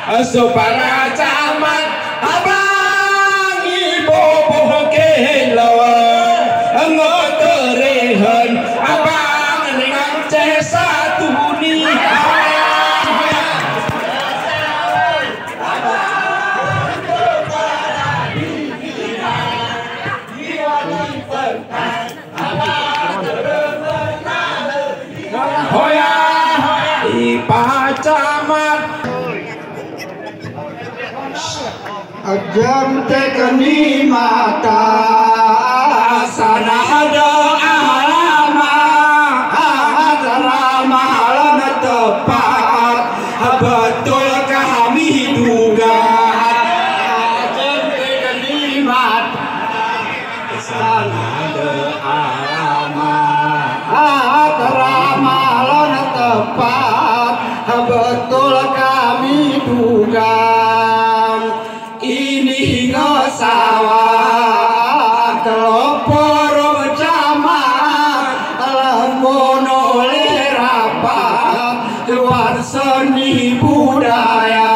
Supaya camat abang ibu bohong lawan ngoterehan abang dengan C1 nih. Hoya Pak Camat Ajam tekeni mata sana ada Rama lana tepat betul kami duga. Ajam tekeni mata Sana ada Rama lana tepat betul kami duga. ini ngesawah Kelopor camat lamun oleh rapat luar seni budaya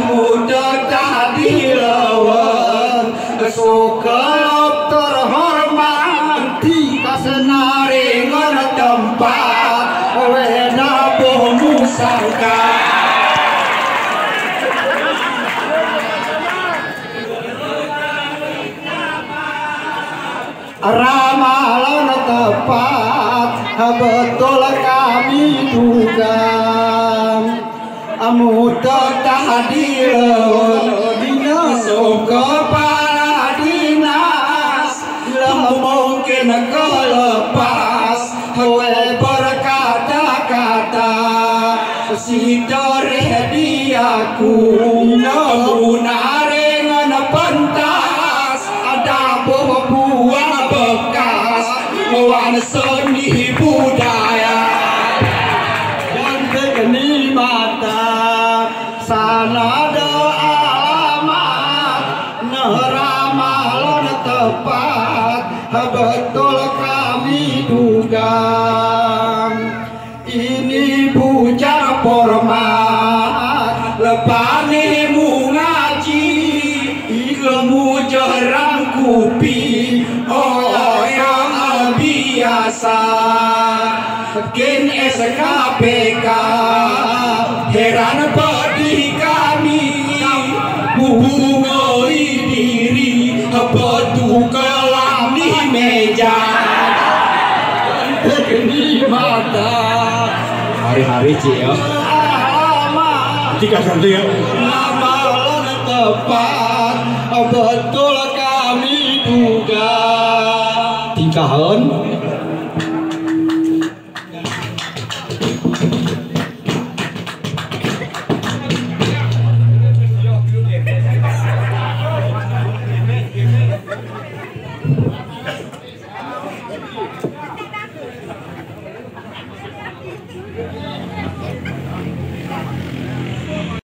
muda tadi lawan sukelop terhormat di kasenaringan tempat wena bomu sangka. Ramalan tepat betul kami duga muda tahdir dina kepala dinas mungkin kelepas we berkata-kata si dore diaku namun arengan pentas ada buah bekas wan seni budaya dan tekeni mata sana ada alamat neramalan tepat betul kami duga ini bujar format lepane mu ngaji ilmu jarang kupi yang biasa gen SKPK heran bagi kami menghubungi diri betul kelam di meja geni mata hari-hari Cio tiga ganti ya nama tepat betul kami duga tingkahan